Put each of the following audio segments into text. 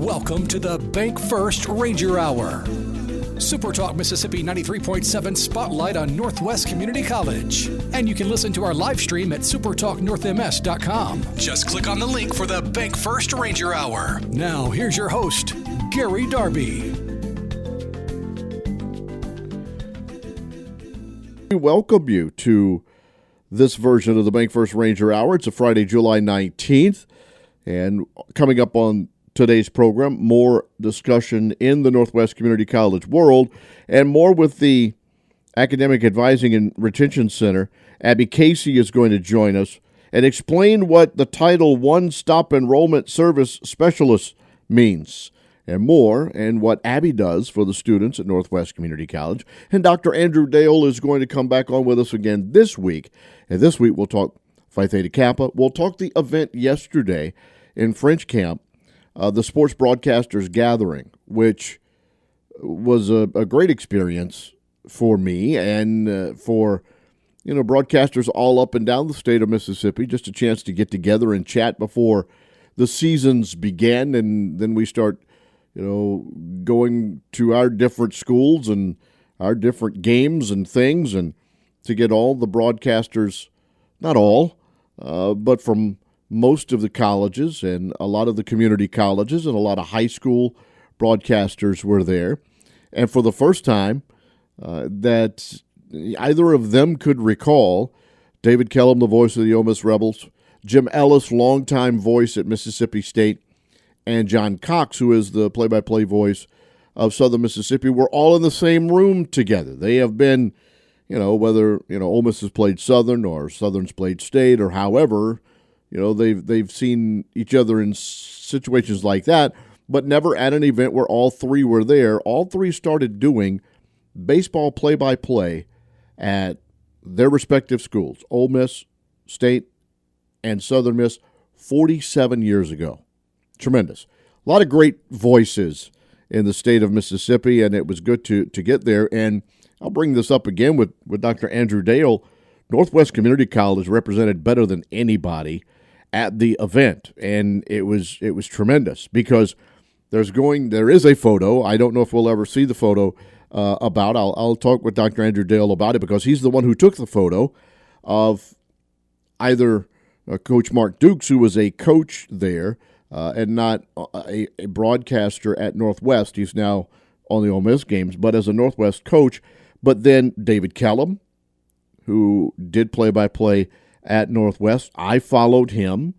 Welcome to the BankFirst Ranger Hour. Super Talk Mississippi 93.7 Spotlight on Northwest Community College. And you can listen to our live stream at supertalknorthms.com. Just click on the link for the BankFirst Ranger Hour. Now, here's your host, Gary Darby. We welcome you to this version of the BankFirst Ranger Hour. It's a Friday, July 19th. And coming up on today's program, more discussion in the Northwest Community College world and more with the Academic Advising and Retention Center. Abbi Casey is going to join us and explain what the title One Stop Enrollment Service Specialist means and more, and what Abbi does for the students at Northwest Community College. And Dr. Andrew Dale is going to come back on with us again this week. And this week we'll talk Phi Theta Kappa. We'll talk the event yesterday in French Camp, the Sports Broadcasters Gathering, which was a great experience for me and for broadcasters all up and down the state of Mississippi. Just a chance to get together and chat before the seasons began, and then we start going to our different schools and our different games and things, and to get all the broadcasters, not all, but from most of the colleges and a lot of the community colleges and a lot of high school broadcasters were there. And for the first time that either of them could recall, David Kellum, the voice of the Ole Miss Rebels, Jim Ellis, longtime voice at Mississippi State, and John Cox, who is the play-by-play voice of Southern Mississippi, were all in the same room together. They have been, whether, Ole Miss has played Southern or Southern's played State or however, they've seen each other in situations like that, but never at an event where all three were there. All three started doing baseball play-by-play at their respective schools, Ole Miss, State, and Southern Miss, 47 years ago. Tremendous. A lot of great voices in the state of Mississippi, and it was good to get there. And I'll bring this up again with Dr. Andrew Dale. Northwest Community College represented better than anybody at the event, and it was tremendous because there is a photo. I don't know if we'll ever see the photo I'll talk with Dr. Andrew Dale about it because he's the one who took the photo of either Coach Mark Dukes, who was a coach there and not a broadcaster at Northwest. He's now on the Ole Miss games, but as a Northwest coach. But then David Kellum, who did play-by-play at Northwest. I followed him.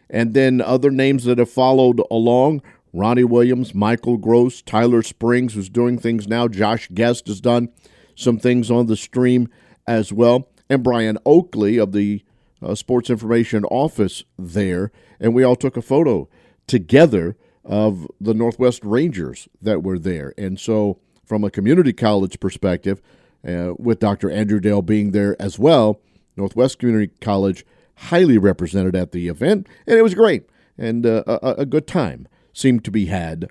And then other names that have followed along, Ronnie Williams, Michael Gross, Tyler Springs, who's doing things now. Josh Guest has done some things on the stream as well. And Brian Oakley of the Sports Information Office there. And we all took a photo together of the Northwest Rangers that were there. And so from a community college perspective, with Dr. Andrew Dale being there as well, Northwest Community College highly represented at the event, and it was great, and a good time seemed to be had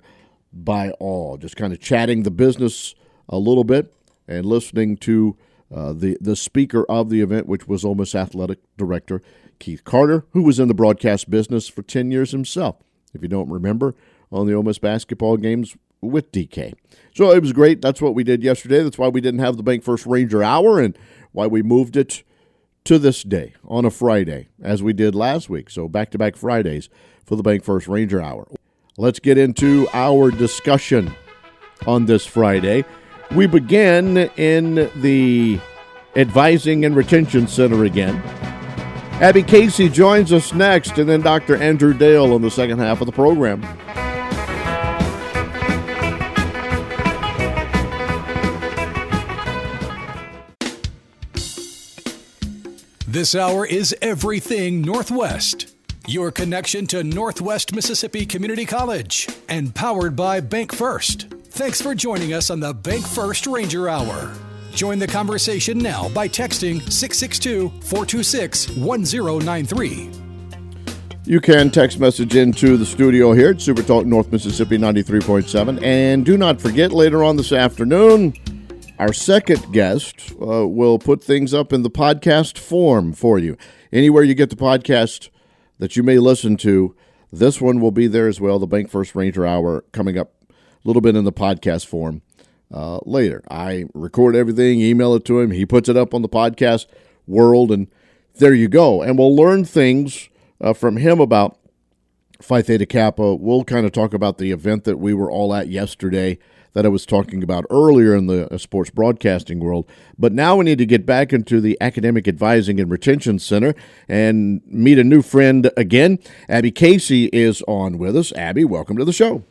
by all, just kind of chatting the business a little bit and listening to the speaker of the event, which was Ole Miss Athletic Director Keith Carter, who was in the broadcast business for 10 years himself, if you don't remember, on the Ole Miss basketball games with DK. So it was great. That's what we did yesterday. That's why we didn't have the BankFirst Ranger Hour and why we moved it to this day on a Friday, as we did last week. So back-to-back Fridays for the BankFirst Ranger Hour. Let's get into our discussion on this Friday. We begin in the Advising and Retention Center again. Abbi Casey joins us next, and then Dr. Andrew Dale on the second half of the program. This hour is Everything Northwest, your connection to Northwest Mississippi Community College, and powered by BankFirst. Thanks for joining us on the BankFirst Ranger Hour. Join the conversation now by texting 662-426-1093. You can text message into the studio here at Super Talk North Mississippi 93.7. And do not forget, later on this afternoon, our second guest will put things up in the podcast form for you. Anywhere you get the podcast that you may listen to, This one will be there as well, the BankFirst Ranger Hour, coming up a little bit in the podcast form later. I record everything, email it to him. He puts it up on the podcast world, and there you go. And we'll learn things from him about Phi Theta Kappa. We'll kind of talk about the event that we were all at yesterday that I was talking about earlier in the sports broadcasting world. But now we need to get back into the Academic Advising and Retention Center and meet a new friend again. Abbi Casey is on with us. Abbi, welcome to the show.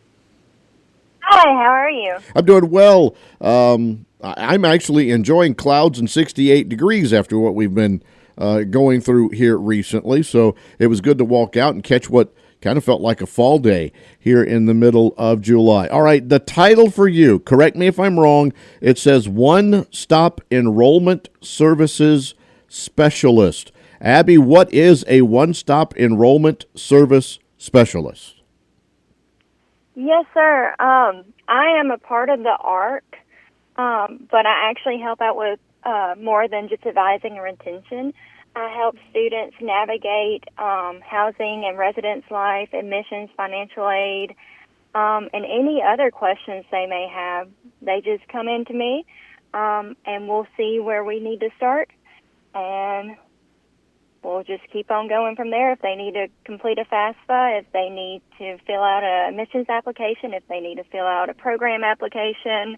Hi, how are you? I'm doing well. I'm actually enjoying clouds and 68 degrees after what we've been going through here recently. So it was good to walk out and catch what kind of felt like a fall day here in the middle of July. All right, the title for you, correct me if I'm wrong, it says One Stop Enrollment Services Specialist. Abbi, what is a One Stop Enrollment Service Specialist? Yes, sir. I am a part of the ARC, but I actually help out with more than just advising and retention. I help students navigate housing and residence life, admissions, financial aid, and any other questions they may have. They just come in to me, and we'll see where we need to start, and we'll just keep on going from there. If they need to complete a FAFSA, if they need to fill out an admissions application, if they need to fill out a program application,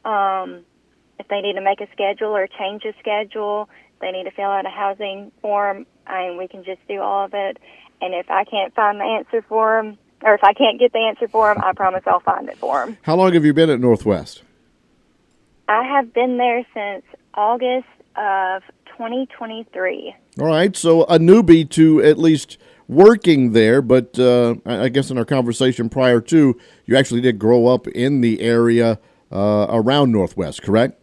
if they need to make a schedule or change a schedule, they need to fill out a housing form, and we can just do all of it. And if I can't find the answer for them, or if I can't get the answer for them, I promise I'll find it for them. How long have you been at Northwest? I have been there since August of 2023. All right, so a newbie to at least working there, but I guess in our conversation prior to, you actually did grow up in the area around Northwest, correct?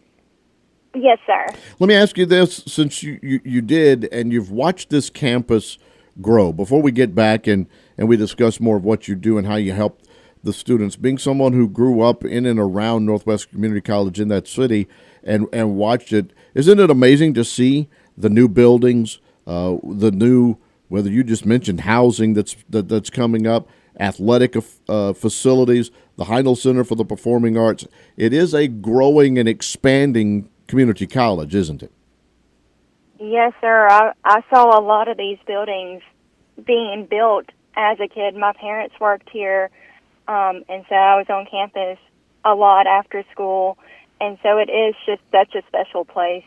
Yes, sir. Let me ask you this, since you did, and you've watched this campus grow, before we get back and we discuss more of what you do and how you help the students, being someone who grew up in and around Northwest Community College in that city and watched it, isn't it amazing to see the new buildings, the new, whether you just mentioned housing that's coming up, athletic facilities, the Heinel Center for the Performing Arts? It is a growing and expanding community college, isn't it? Yes, sir. I saw a lot of these buildings being built as a kid. My parents worked here, and so I was on campus a lot after school, and so it is just such a special place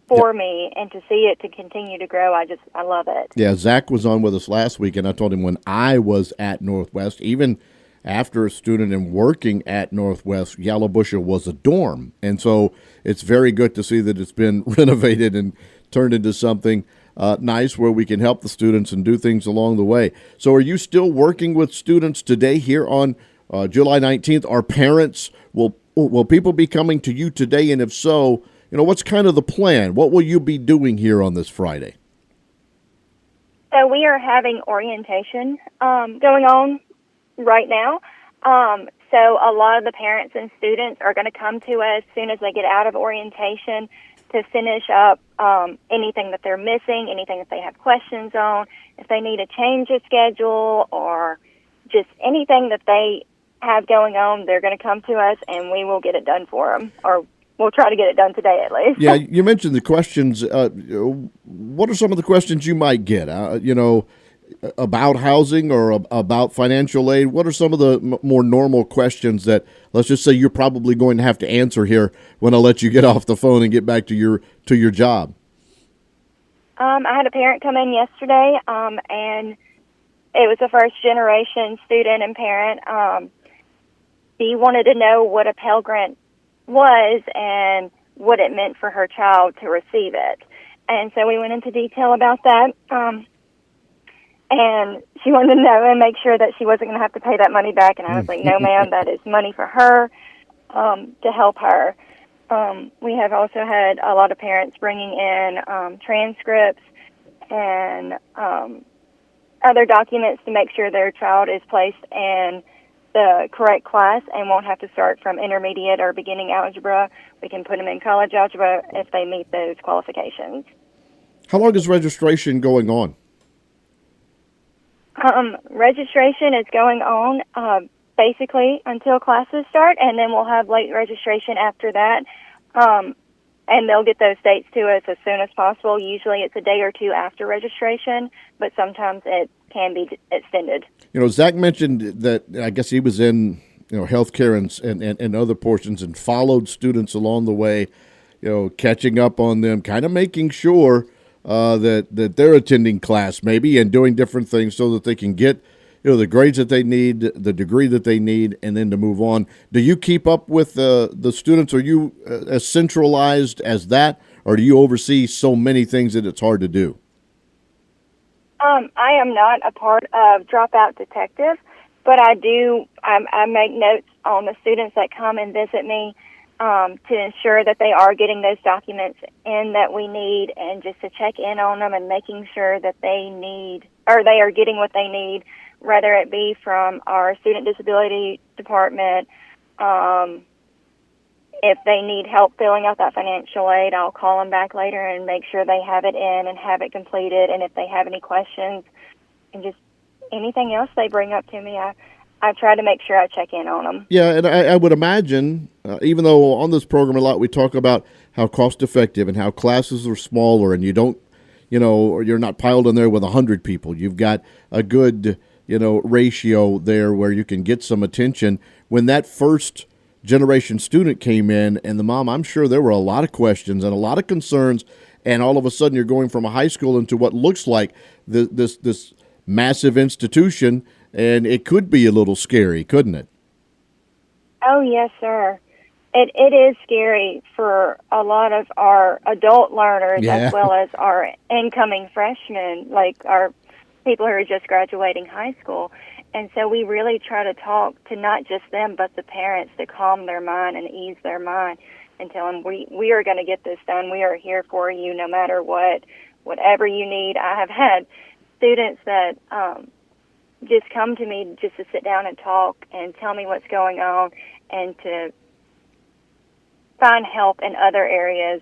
for me, and to see it to continue to grow, I love it. Yeah, Zach was on with us last week, and I told him when I was at Northwest, even after a student and working at Northwest, Yalobusha was a dorm. And so it's very good to see that it's been renovated and turned into something nice where we can help the students and do things along the way. So are you still working with students today here on July 19th? Are parents, will people be coming to you today? And if so, what's kind of the plan? What will you be doing here on this Friday? So we are having orientation going on right now. So a lot of the parents and students are going to come to us as soon as they get out of orientation to finish up anything that they're missing, anything that they have questions on, if they need to change a schedule or just anything that they have going on, they're going to come to us and we will get it done for them, or we'll try to get it done today at least. Yeah, you mentioned the questions. What are some of the questions you might get? About housing or about financial aid? What are some of the more normal questions that, let's just say, you're probably going to have to answer here when I let you get off the phone and get back to your job? I had a parent come in yesterday, and it was a first-generation student and parent. She wanted to know what a Pell Grant was and what it meant for her child to receive it. And so we went into detail about that. And she wanted to know and make sure that she wasn't going to have to pay that money back. And I was like, no, ma'am, that is money for her to help her. We have also had a lot of parents bringing in transcripts and other documents to make sure their child is placed in the correct class and won't have to start from intermediate or beginning algebra. We can put them in college algebra if they meet those qualifications. How long is registration going on? Registration is going on basically until classes start, and then we'll have late registration after that. And they'll get those dates to us as soon as possible. Usually it's a day or two after registration, but sometimes it can be extended. Zach mentioned that I guess he was in healthcare and other portions and followed students along the way, catching up on them, kind of making sure that they're attending class maybe and doing different things so that they can get the grades that they need, the degree that they need, and then to move on. Do you keep up with the students? Are you as centralized as that, or do you oversee so many things that it's hard to do? I am not a part of Dropout Detective, but I do. I make notes on the students that come and visit me to ensure that they are getting those documents in that we need, and just to check in on them and making sure that they are getting what they need, whether it be from our student disability department. If they need help filling out that financial aid, I'll call them back later and make sure they have it in and have it completed. And if they have any questions and just anything else they bring up to me, I try to make sure I check in on them. Yeah, and I would imagine, even though on this program a lot we talk about how cost-effective and how classes are smaller and you don't, you're not piled in there with 100 people. You've got a good ratio there where you can get some attention. When that first generation student came in and the mom, I'm sure there were a lot of questions and a lot of concerns, and all of a sudden you're going from a high school into what looks like this massive institution, and it could be a little scary, couldn't it? Oh, yes, sir. It is scary for a lot of our adult learners, as well as our incoming freshmen, like our people who are just graduating high school. And so we really try to talk to not just them, but the parents, to calm their mind and ease their mind and tell them we are going to get this done. We are here for you no matter what, whatever you need. I have had students that just come to me just to sit down and talk and tell me what's going on and to find help in other areas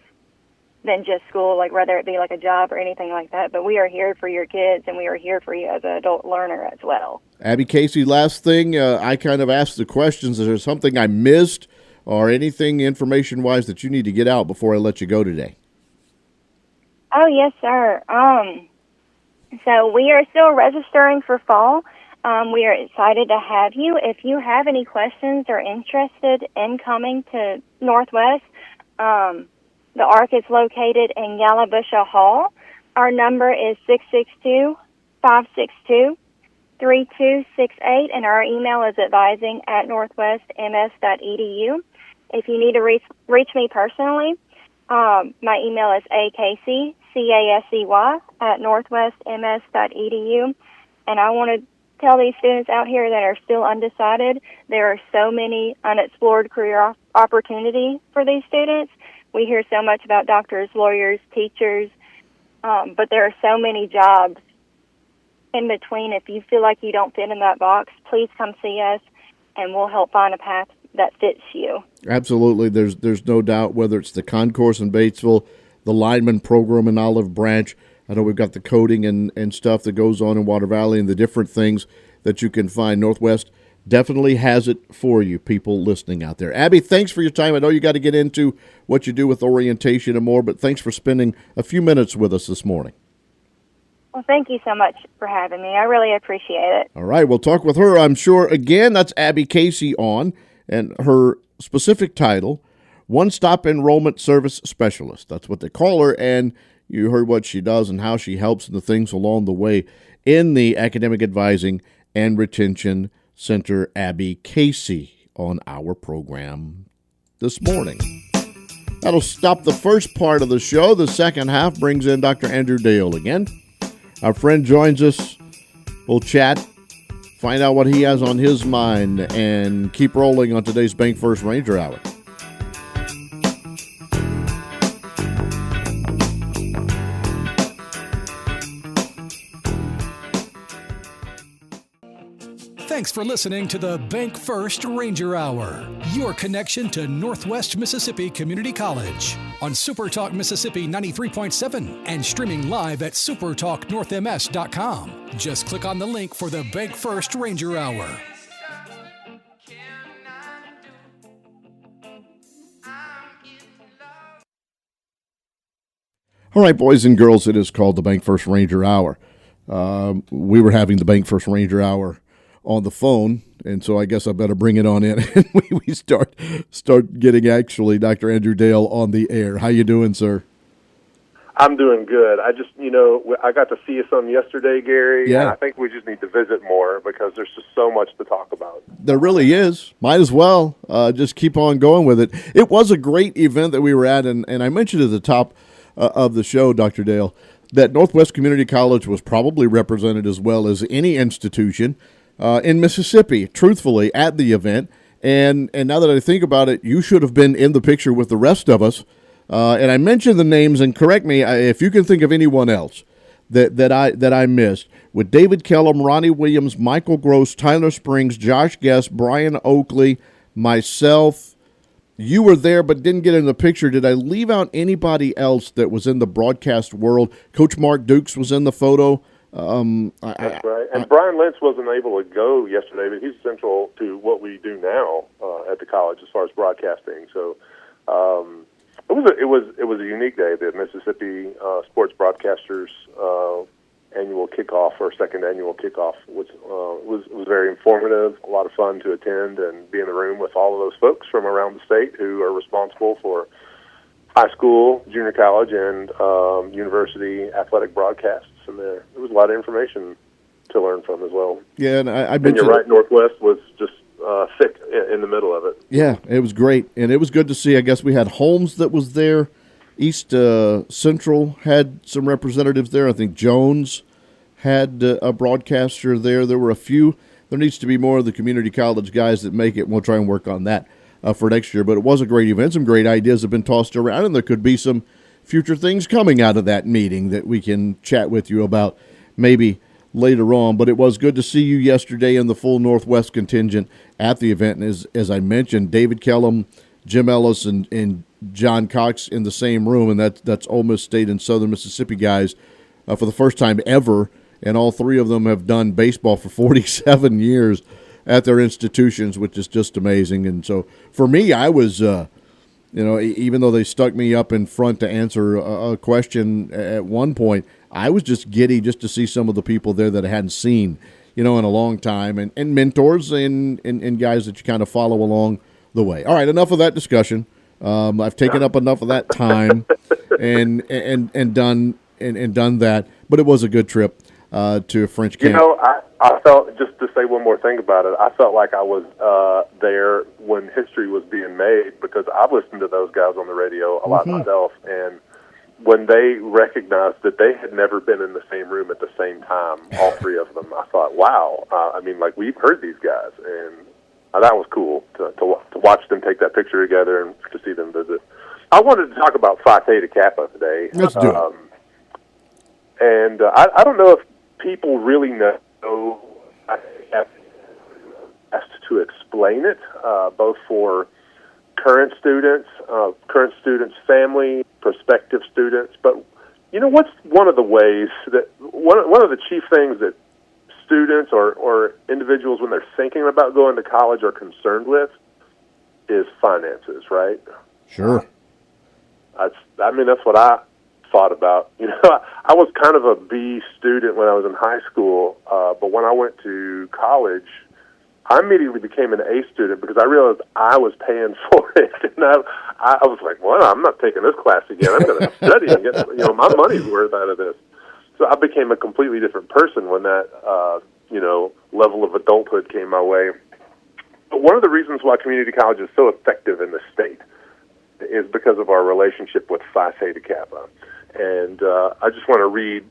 than just school, like whether it be like a job or anything like that. But we are here for your kids, and we are here for you as an adult learner as well. Abbi Casey, last thing, I kind of asked the questions. Is there something I missed or anything information-wise that you need to get out before I let you go today? Oh, yes, sir. So we are still registering for fall. We are excited to have you. If you have any questions or interested in coming to Northwest, the ARC is located in Yalobusha Hall. Our number is 662-562-3268, and our email is advising@northwestms.edu. If you need to reach me personally, my email is acasey, CASEY, @northwestms.edu. And I want to tell these students out here that are still undecided, there are so many unexplored career opportunities for these students. We hear so much about doctors, lawyers, teachers, but there are so many jobs in between. If you feel like you don't fit in that box, please come see us, and we'll help find a path that fits you. Absolutely. There's no doubt, whether it's the concourse in Batesville, the lineman program in Olive Branch. I know we've got the coding and stuff that goes on in Water Valley and the different things that you can find. Northwest definitely has it for you, people listening out there. Abbi, thanks for your time. I know you got to get into what you do with orientation and more, but thanks for spending a few minutes with us this morning. Well, thank you so much for having me. I really appreciate it. All right, we'll talk with her, I'm sure. Again, that's Abbi Casey on, and her specific title, One Stop Enrollment Service Specialist. That's what they call her, and you heard what she does and how she helps and the things along the way in the Academic Advising and Retention Center. Abbi Casey on our program this morning. That'll stop the first part of the show. The second half brings in Dr. Andrew Dale again. Our friend joins us. We'll chat, find out what he has on his mind, and keep rolling on today's BankFirst Ranger Hour. Thanks for listening to the BankFirst Ranger Hour, your connection to Northwest Mississippi Community College on SuperTalk Mississippi 93.7 and streaming live at supertalknorthms.com. Just click on the link for the BankFirst Ranger Hour. All right, boys and girls, it is called the BankFirst Ranger Hour. We were having the BankFirst Ranger Hour on the phone, and so I guess I better bring it on in, and we start getting actually Dr. Andrew Dale on the air. How you doing, sir? I'm doing good. I just, I got to see you some yesterday, Gary. Yeah. And I think we just need to visit more because there's just so much to talk about. There really is. Might as well just keep on going with it. It was a great event that we were at, and I mentioned at the top of the show, Dr. Dale, that Northwest Community College was probably represented as well as any institution in Mississippi, truthfully, at the event. And now that I think about it, you should have been in the picture with the rest of us. And I mentioned the names, and correct me if you can think of anyone else that I missed. With David Kellum, Ronnie Williams, Michael Gross, Tyler Springs, Josh Guest, Brian Oakley, myself. You were there but didn't get in the picture. Did I leave out anybody else that was in the broadcast world? Coach Mark Dukes was in the photo. That's right. And Brian Lentz wasn't able to go yesterday, but he's central to what we do now at the college as far as broadcasting. So it was a unique day. The Mississippi Sports Broadcasters annual kickoff, or second annual kickoff, which was very informative, a lot of fun to attend and be in the room with all of those folks from around the state who are responsible for high school, junior college, and university athletic broadcasts. And there was a lot of information to learn from as well. Yeah, and and you're right, Northwest was just thick in the middle of it. Yeah, it was great, and it was good to see. I guess we had Holmes that was there. East Central had some representatives there. I think Jones had a broadcaster there. There were a few. There needs to be more of the community college guys that make it, and we'll try and work on that for next year. But it was a great event. Some great ideas have been tossed around, and there could be some future things coming out of that meeting that we can chat with you about maybe later on. But it was good to see you yesterday in the full Northwest contingent at the event. And as I mentioned, David Kellum, Jim Ellis, and John Cox in the same room, and that's Ole Miss State and Southern Mississippi guys for the first time ever, and all three of them have done baseball for 47 years at their institutions, which is just amazing. And so for me, I was, even though they stuck me up in front to answer a question at one point, I was just giddy just to see some of the people there that I hadn't seen, in a long time, and mentors and guys that you kind of follow along the way. All right, enough of that discussion. I've taken up enough of that time and done that. But it was a good trip to a French camp. I felt, just to say one more thing about it, I felt like I was there when history was being made, because I've listened to those guys on the radio a lot myself, and when they recognized that they had never been in the same room at the same time, all three of them, I thought, wow. We've heard these guys, and that was cool to watch them take that picture together and to see them visit. I wanted to talk about Phi Theta Kappa today. Let's do it. And I don't know if people really know asked to explain it, both for current students, family, prospective students. But what's one of the ways that one of the chief things that students or individuals, when they're thinking about going to college, are concerned with is finances, right? Sure. That's what I thought about. I was kind of a B student when I was in high school, but when I went to college, I immediately became an A student because I realized I was paying for it, and I was like, "Well, I'm not taking this class again. I'm going to study and get my money's worth out of this." So I became a completely different person when that level of adulthood came my way. But one of the reasons why community college is so effective in the state is because of our relationship with Phi Theta Kappa. And I just want to read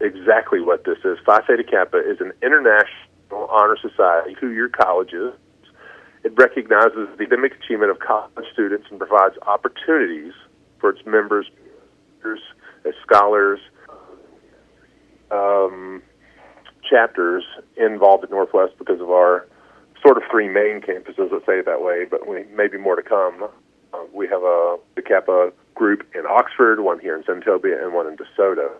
exactly what this is. Phi Theta Kappa is an international honor society, 2-year colleges. It recognizes the academic achievement of college students and provides opportunities for its members as scholars, chapters involved at Northwest because of our sort of three main campuses, let's say it that way, but maybe more to come. We have the Kappa group in Oxford, one here in Santobia, and one in DeSoto.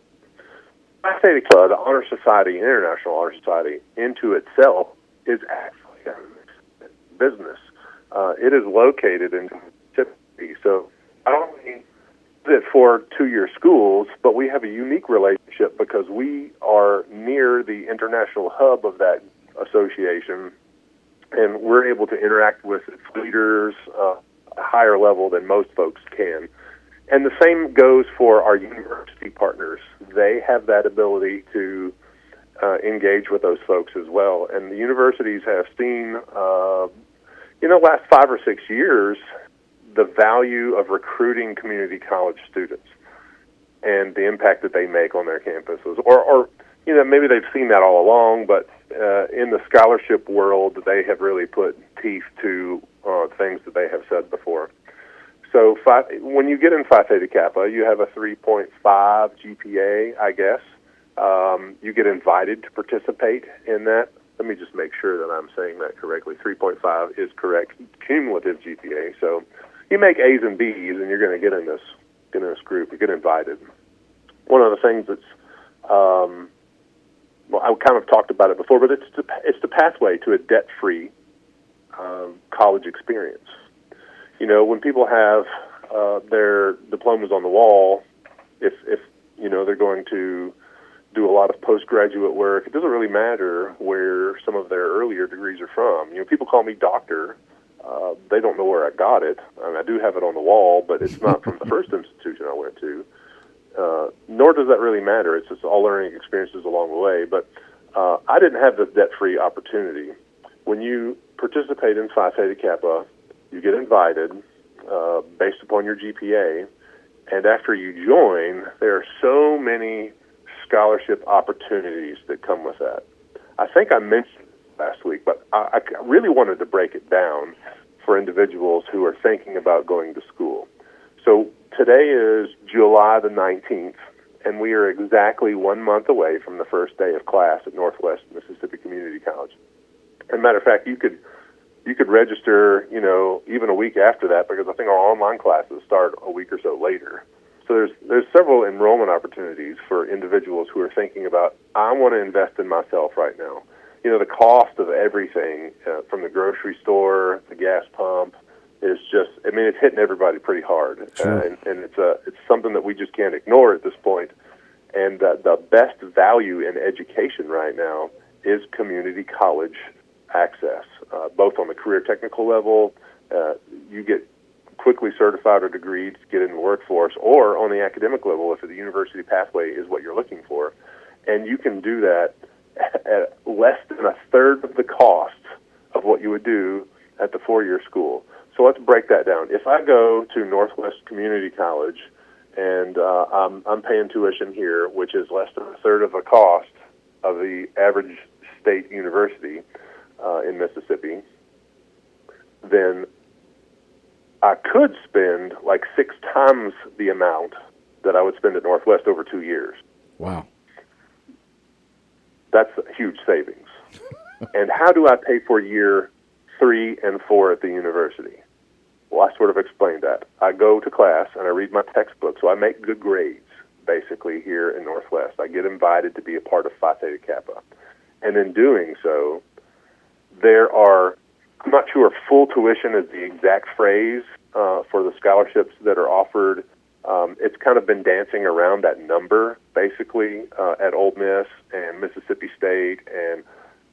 Phi Theta Kappa, the Honor Society, International Honor Society, into itself is actually a business. It is located in Mississippi, so not only is it for two-year schools, but we have a unique relationship because we are near the international hub of that association, and we're able to interact with its leaders at a higher level than most folks can. And the same goes for our university partners. They have that ability to engage with those folks as well. And the universities have seen, last 5 or 6 years, the value of recruiting community college students and the impact that they make on their campuses. Or maybe they've seen that all along, but in the scholarship world, they have really put teeth to things that they have said before. So when you get in Phi Theta Kappa, you have a 3.5 GPA, I guess. You get invited to participate in that. Let me just make sure that I'm saying that correctly. 3.5 is correct cumulative GPA. So you make A's and B's, and you're going to get in this group. You get invited. One of the things that's I kind of talked about it before, but it's the pathway to a debt-free college experience. When people have their diplomas on the wall, if they're going to do a lot of postgraduate work, it doesn't really matter where some of their earlier degrees are from. People call me doctor. They don't know where I got it. I mean, I do have it on the wall, but it's not from the first institution I went to. Nor does that really matter. It's just all learning experiences along the way. But I didn't have this debt-free opportunity. When you participate in Phi Theta Kappa, you get invited based upon your GPA, and after you join, there are so many scholarship opportunities that come with that. I think I mentioned it last week, but I really wanted to break it down for individuals who are thinking about going to school. So today is July the 19th, and we are exactly 1 month away from the first day of class at Northwest Mississippi Community College. As a matter of fact, you could register, even a week after that, because I think our online classes start a week or so later. So there's several enrollment opportunities for individuals who are thinking about, I want to invest in myself right now. The cost of everything, from the grocery store, the gas pump, is just, it's hitting everybody pretty hard. Sure. And it's something that we just can't ignore at this point. And the best value in education right now is community college access, both on the career technical level. You get quickly certified or degreed to get in the workforce, or on the academic level if the university pathway is what you're looking for. And you can do that at less than a third of the cost of what you would do at the four-year school. So let's break that down. If I go to Northwest Community College and I'm paying tuition here, which is less than a third of the cost of the average state university in Mississippi, then I could spend like 6 times the amount that I would spend at Northwest over 2 years. Wow. That's a huge savings. And how do I pay for year 3 and 4 at the university? Well, I sort of explained that. I go to class and I read my textbook, so I make good grades, basically, here in Northwest. I get invited to be a part of Phi Theta Kappa. And in doing so, there are, I'm not sure full tuition is the exact phrase for the scholarships that are offered. It's kind of been dancing around that number, basically, at Ole Miss and Mississippi State and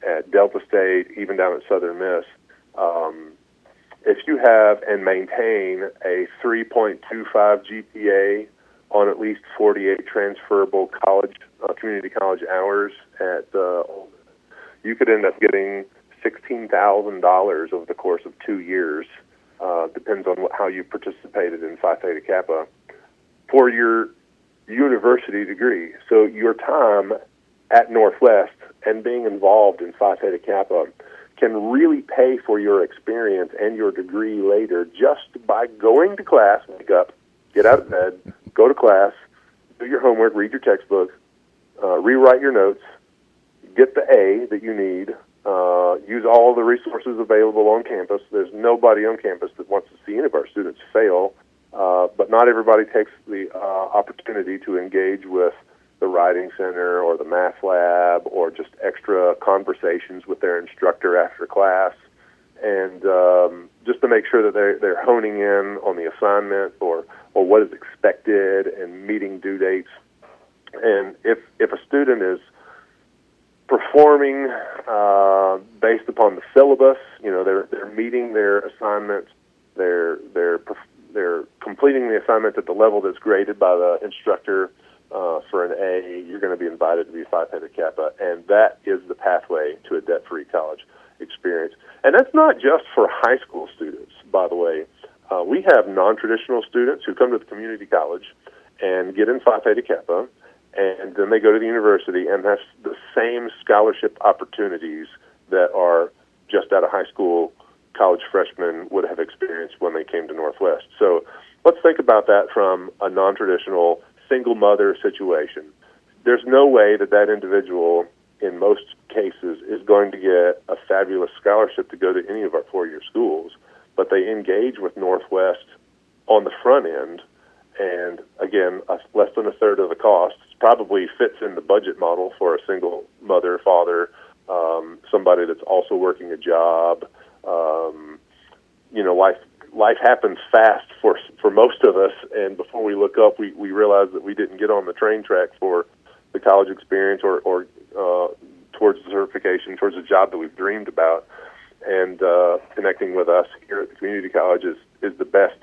at Delta State, even down at Southern Miss. If you have and maintain a 3.25 GPA on at least 48 transferable community college hours at you could end up getting $16,000 over the course of 2 years. Depends on how you participated in Phi Theta Kappa for your university degree. So your time at Northwest and being involved in Phi Theta Kappa can really pay for your experience and your degree later just by going to class, wake up, get out of bed, go to class, do your homework, read your textbook, rewrite your notes, get the A that you need, use all the resources available on campus. There's nobody on campus that wants to see any of our students fail, but not everybody takes the opportunity to engage with the writing center or the math lab or just extra conversations with their instructor after class, and just to make sure that they're honing in on the assignment or what is expected and meeting due dates. And if a student is performing based upon the syllabus, they're meeting their assignments, they're completing the assignment at the level that's graded by the instructor for an A, you're going to be invited to be Phi Theta Kappa, and that is the pathway to a debt-free college experience. And that's not just for high school students, by the way. We have non-traditional students who come to the community college and get in Phi Theta Kappa, and then they go to the university and have the same scholarship opportunities that are just out of high school college freshmen would have experienced when they came to Northwest. So let's think about that from a non-traditional single mother situation. There's no way that individual, in most cases, is going to get a fabulous scholarship to go to any of our four-year schools, but they engage with Northwest on the front end, and again, less than a third of the cost probably fits in the budget model for a single mother, father, somebody that's also working a job. Life happens fast for most of us, and before we look up, we realize that we didn't get on the train track for the college experience or towards the certification, towards the job that we've dreamed about. And connecting with us here at the community college is the best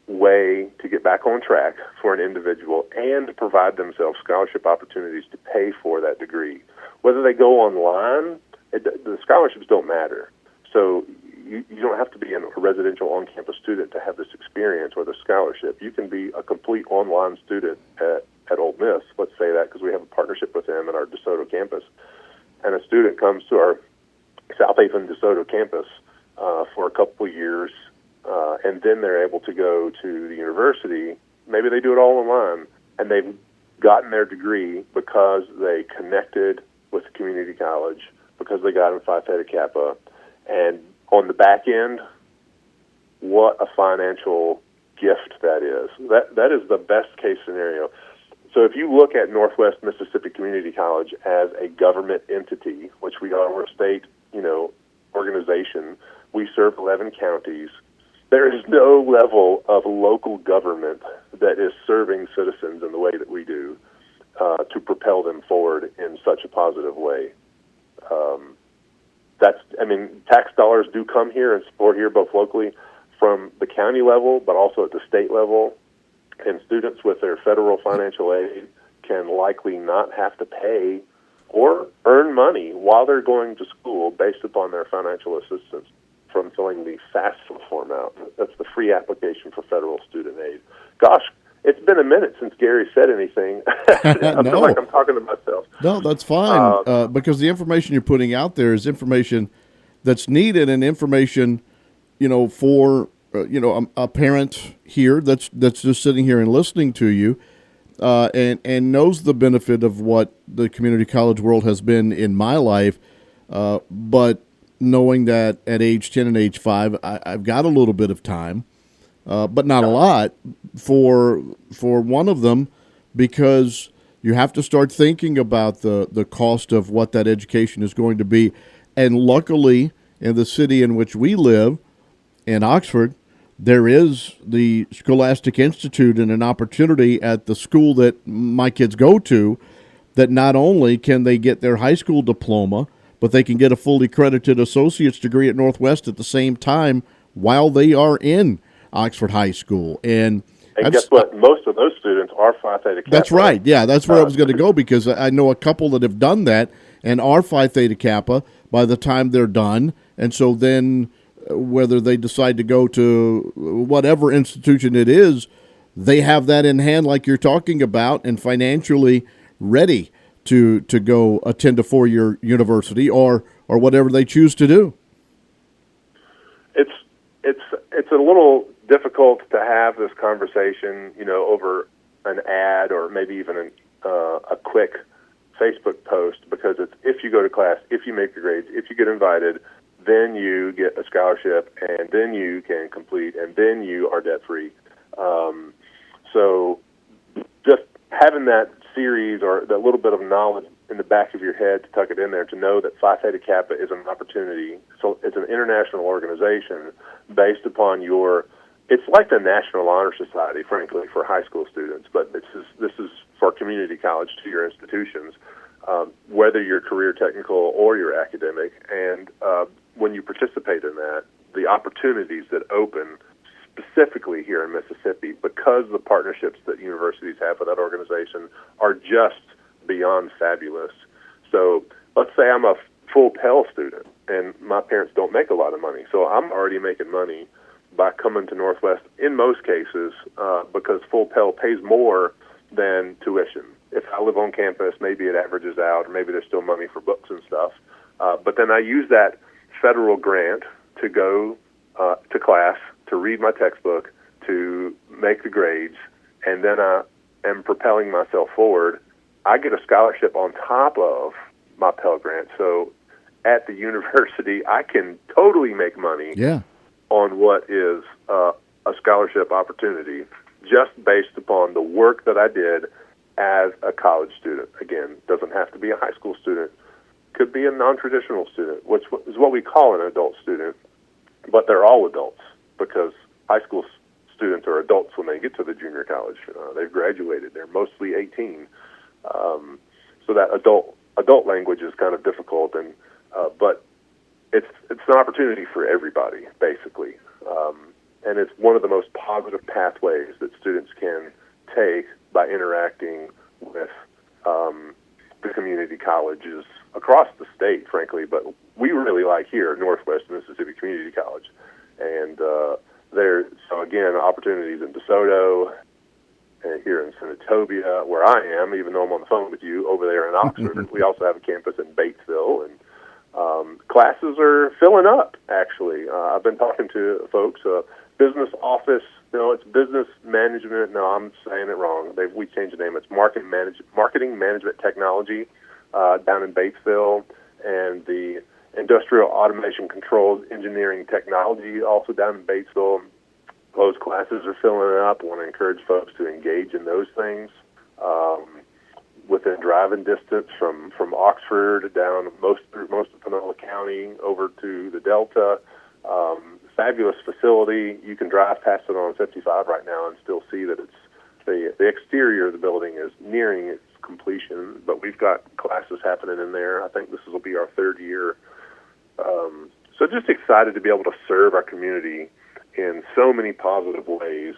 way to get back on track for an individual and to provide themselves scholarship opportunities to pay for that degree. Whether they go online, the scholarships don't matter. So you don't have to be a residential on-campus student to have this experience or the scholarship. You can be a complete online student at Ole Miss, let's say that, because we have a partnership with them at our DeSoto campus. And a student comes to our South Haven DeSoto campus for a couple of years, and then they're able to go to the university. Maybe they do it all online, and they've gotten their degree because they connected with the community college, because they got in Phi Theta Kappa. And on the back end, what a financial gift that is. That is the best case scenario. So if you look at Northwest Mississippi Community College as a government entity, which we are, we're a state, organization, we serve 11 counties. There is no level of local government that is serving citizens in the way that we do to propel them forward in such a positive way. Tax dollars do come here and support here both locally from the county level, but also at the state level. And students with their federal financial aid can likely not have to pay or earn money while they're going to school based upon their financial assistance from filling the FAFSA form out. That's the free application for federal student aid. Gosh, it's been a minute since Gary said anything. I feel like I'm talking to myself. No, that's fine, because the information you're putting out there is information that's needed, and information, for a parent here that's just sitting here and listening to you, and knows the benefit of what the community college world has been in my life, but knowing that at age 10 and age 5, I've got a little bit of time, but not a lot for one of them, because you have to start thinking about the cost of what that education is going to be. And luckily, in the city in which we live, in Oxford, there is the Scholastic Institute and an opportunity at the school that my kids go to, that not only can they get their high school diploma, but they can get a fully credited associate's degree at Northwest at the same time while they are in Oxford High School. And guess what? Most of those students are Phi Theta Kappa. That's right. Yeah, that's where I was going to go, because I know a couple that have done that and are Phi Theta Kappa by the time they're done. And so then whether they decide to go to whatever institution it is, they have that in hand like you're talking about, and financially ready to go attend a 4-year university or whatever they choose to do. It's a little difficult to have this conversation, over an ad or maybe even a quick Facebook post because it's if you go to class, if you make the grades, if you get invited, then you get a scholarship, and then you can complete, and then you are debt-free. So just having that series or that little bit of knowledge in the back of your head to tuck it in there, to know that Phi Theta Kappa is an opportunity. So it's an international organization based upon it's like the National Honor Society, frankly, for high school students, but this is for community college to your institutions, whether you're career technical or you're academic. And when you participate in that, the opportunities that open specifically here in Mississippi, because the partnerships that universities have with that organization are just beyond fabulous. So let's say I'm a full Pell student and my parents don't make a lot of money. So I'm already making money by coming to Northwest in most cases because full Pell pays more than tuition. If I live on campus, maybe it averages out, or maybe there's still money for books and stuff. But then I use that federal grant to go to class, to read my textbook, to make the grades, and then I am propelling myself forward. I get a scholarship on top of my Pell Grant. So at the university, I can totally make money on what is a scholarship opportunity just based upon the work that I did as a college student. Again, doesn't have to be a high school student. Could be a non-traditional student, which is what we call an adult student, but they're all adults because high school students are adults when they get to the junior college. They've graduated. They're mostly 18. So that adult language is kind of difficult, and but it's an opportunity for everybody, basically. And it's one of the most positive pathways that students can take by interacting with the community colleges across the state, frankly. But we really like here, Northwest Mississippi Community College. And so again, opportunities in DeSoto, and here in Senatobia, where I am, even though I'm on the phone with you, over there in Oxford. We also have a campus in Batesville, and classes are filling up, actually. I've been talking to folks, business office, it's business management. No, I'm saying it wrong. We changed the name. It's marketing management technology down in Batesville, and the industrial automation controls engineering technology also down in Batesville. Those classes are filling up. I want to encourage folks to engage in those things within driving distance from Oxford down most of Panola County over to the Delta. Fabulous facility. You can drive past it on 55 right now and still see that it's the exterior of the building is nearing its completion, but we've got classes happening in there. I think this will be our third year. So just excited to be able to serve our community in so many positive ways.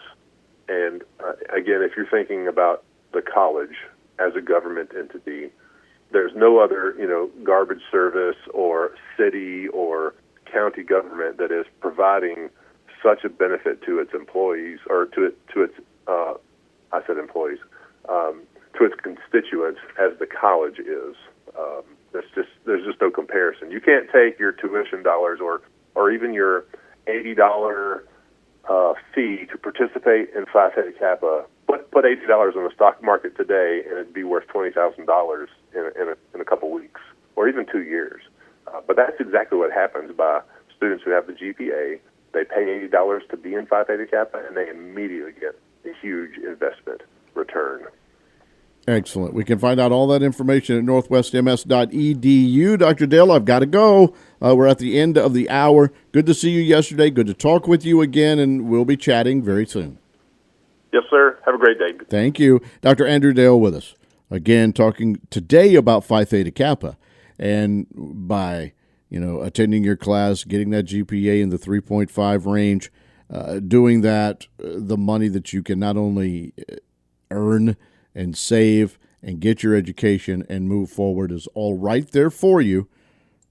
And again, if you're thinking about the college as a government entity, there's no other, garbage service or city or county government that is providing such a benefit to its employees, or to its to its constituents as the college is. There's just no comparison. You can't take your tuition dollars or even your $80 fee to participate in Phi Theta Kappa. Put $80 on the stock market today, and it'd be worth $20,000 in a couple weeks, or even 2 years. But that's exactly what happens by students who have the GPA. They pay $80 to be in Phi Theta Kappa, and they immediately get a huge investment return. Excellent. We can find out all that information at northwestms.edu. Dr. Dale, I've got to go. We're at the end of the hour. Good to see you yesterday. Good to talk with you again, and we'll be chatting very soon. Yes, sir. Have a great day. Thank you. Dr. Andrew Dale with us. Again, talking today about Phi Theta Kappa. And by, attending your class, getting that GPA in the 3.5 range, doing that, the money that you can not only earn and save and get your education and move forward is all right there for you.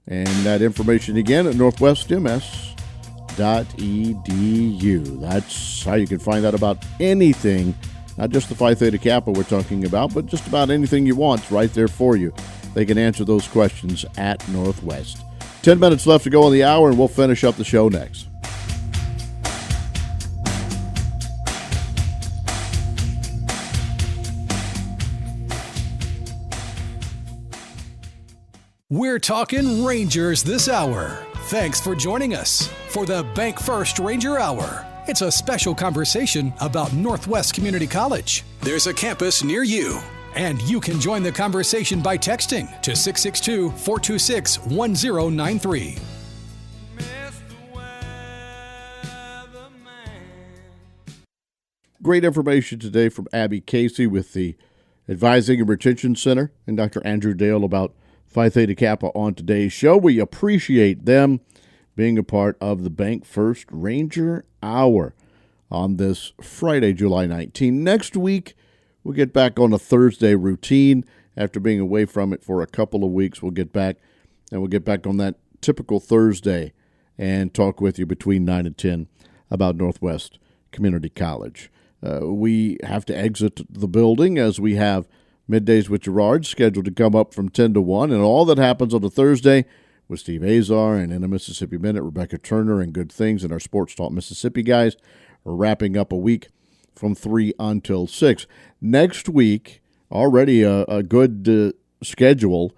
And that information again at northwestms.edu. That's how you can find out about anything, not just the Phi Theta Kappa we're talking about, but just about anything you want right there for you. They can answer those questions at Northwest. 10 minutes left to go on the hour, and we'll finish up the show next. We're talking Rangers this hour. Thanks for joining us for the BankFirst Ranger Hour. It's a special conversation about Northwest Community College. There's a campus near you, and you can join the conversation by texting to 662-426-1093. Great information today from Abbi Casey with the Advising and Retention Center and Dr. Andrew Dale about Phi Theta Kappa on today's show. We appreciate them being a part of the BankFirst Ranger Hour on this Friday, July 19. Next week, we'll get back on a Thursday routine. After being away from it for a couple of weeks, we'll get back, and we'll get back on that typical Thursday and talk with you between 9 and 10 about Northwest Community College. We have to exit the building as we have Middays with Gerard scheduled to come up from 10 to 1. And all that happens on a Thursday with Steve Azar and in a Mississippi Minute, Rebecca Turner and Good Things and our Sports Talk Mississippi guys are wrapping up a week from 3 until 6. Next week, already a good schedule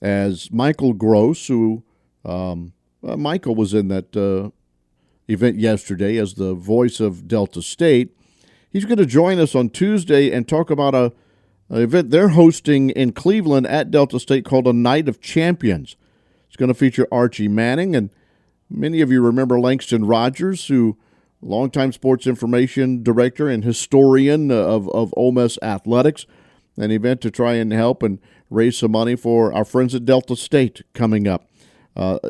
as Michael Gross, who Michael was in that event yesterday as the voice of Delta State. He's going to join us on Tuesday and talk about an event they're hosting in Cleveland at Delta State called a Night of Champions. It's going to feature Archie Manning, and many of you remember Langston Rogers, who longtime sports information director and historian of Ole Miss athletics. An event to try and help and raise some money for our friends at Delta State coming up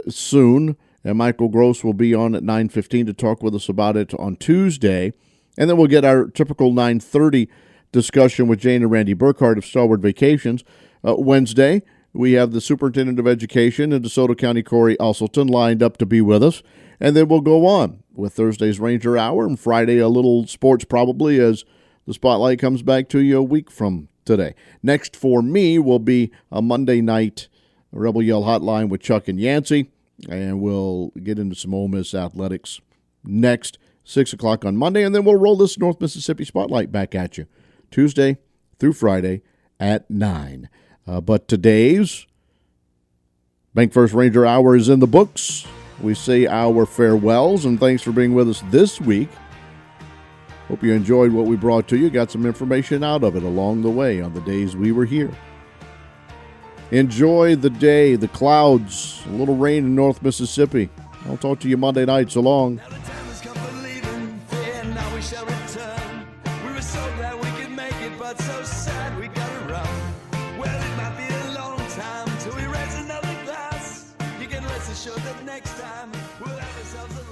soon. And Michael Gross will be on at 9:15 to talk with us about it on Tuesday. And then we'll get our typical 9:30 discussion with Jane and Randy Burkhardt of Starwood Vacations. Wednesday, we have the Superintendent of Education in DeSoto County, Corey Usselton, lined up to be with us. And then we'll go on with Thursday's Ranger Hour, and Friday a little sports probably as the spotlight comes back to you a week from today. Next for me will be a Monday night Rebel Yell Hotline with Chuck and Yancey, and we'll get into some Ole Miss athletics next, 6 o'clock on Monday, and then we'll roll this North Mississippi Spotlight back at you Tuesday through Friday at 9. But today's BankFirst Ranger Hour is in the books. We say our farewells, and thanks for being with us this week. Hope you enjoyed what we brought to you. Got some information out of it along the way on the days we were here. Enjoy the day, the clouds, a little rain in North Mississippi. I'll talk to you Monday night. So long. Sure that next time we'll have ourselves a